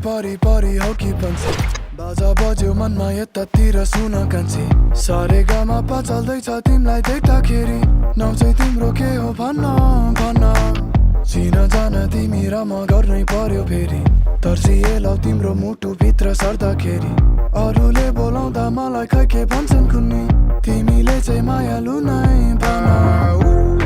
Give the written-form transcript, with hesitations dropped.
परी परी हौ कि पन्छे बाजा बज्यो मनमा यतातिर सुन कान्छे सारे गामा पा चल्दैछ तिमीलाई देख्दाखेरि नाउँ चाहिँ तिम्रो के हो भन्न भन्न चिन जान तिमी र म गर्नै पर्यो फेरि तर्सिएलौ तिम्रो मुटु भित्र सर्दाखेरि अरूले बोलाउँदा मलाई खै के भन्छन् कुन्नी तिमीले चाहिँ मायालु नै भन